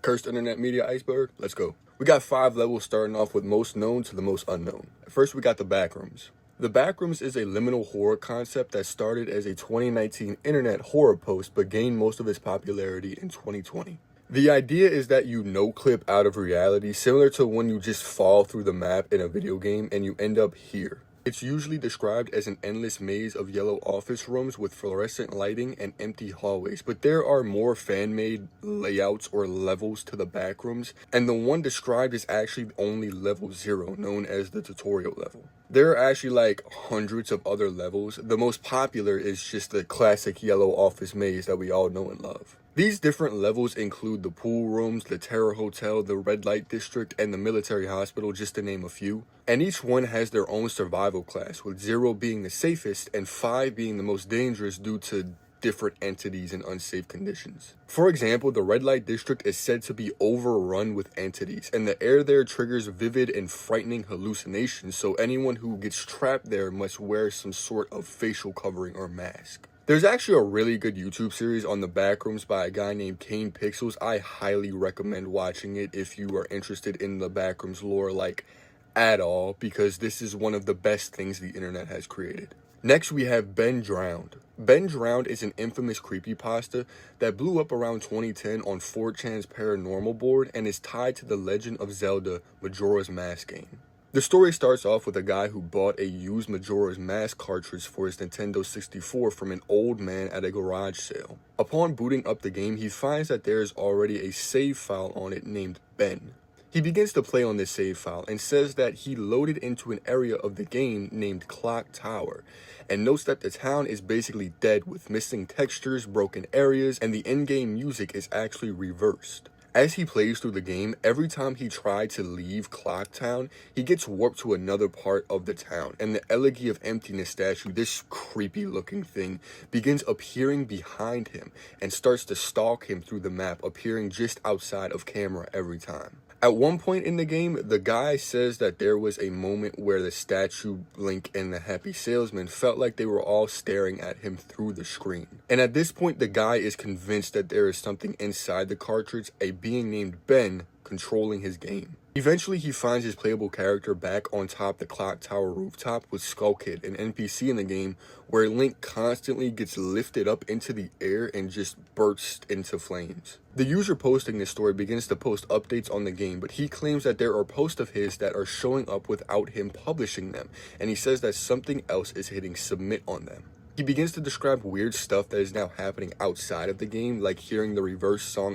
Cursed internet media iceberg, let's go. We got 5 levels starting off with most known to the most unknown. First, we got the Backrooms. The Backrooms is a liminal horror concept that started as a 2019 internet horror post but gained most of its popularity in 2020. The idea is that you no-clip out of reality, similar to when you just fall through the map in a video game and you end up here. It's usually described as an endless maze of yellow office rooms with fluorescent lighting and empty hallways, but there are more fan-made layouts or levels to the Backrooms, and the one described is actually only level 0, known as the tutorial level. There are actually like hundreds of other levels. The most popular is just the classic yellow office maze that we all know and love. These different levels include the pool rooms, the terror hotel, the red light district, and the military hospital, just to name a few. And each one has their own survival class, with 0 being the safest and 5 being the most dangerous due to different entities and unsafe conditions. For example, the red light district is said to be overrun with entities, and the air there triggers vivid and frightening hallucinations, so anyone who gets trapped there must wear some sort of facial covering or mask. There's actually a really good YouTube series on the Backrooms by a guy named Kane Pixels. I highly recommend watching it if you are interested in the Backrooms lore, like, at all, because this is one of the best things the internet has created. Next, we have Ben Drowned. Ben Drowned is an infamous creepypasta that blew up around 2010 on 4chan's paranormal board and is tied to the Legend of Zelda Majora's Mask game. The story starts off with a guy who bought a used Majora's Mask cartridge for his Nintendo 64 from an old man at a garage sale. Upon booting up the game, he finds that there is already a save file on it named Ben. He begins to play on this save file and says that he loaded into an area of the game named Clock Tower, and notes that the town is basically dead with missing textures, broken areas, and the in-game music is actually reversed. As he plays through the game, every time he tried to leave Clock Town, he gets warped to another part of the town, and the Elegy of Emptiness statue, this creepy looking thing, begins appearing behind him and starts to stalk him through the map, appearing just outside of camera every time. At one point in the game, the guy says that there was a moment where the statue, Link, and the Happy Salesman felt like they were all staring at him through the screen. And at this point, the guy is convinced that there is something inside the cartridge, a being named Ben, controlling his game. Eventually, he finds his playable character back on top the Clock Tower rooftop with Skull Kid, an NPC in the game, where Link constantly gets lifted up into the air and just bursts into flames. The user posting this story begins to post updates on the game, but he claims that there are posts of his that are showing up without him publishing them, and he says that something else is hitting submit on them. He begins to describe weird stuff that is now happening outside of the game, like hearing the reverse song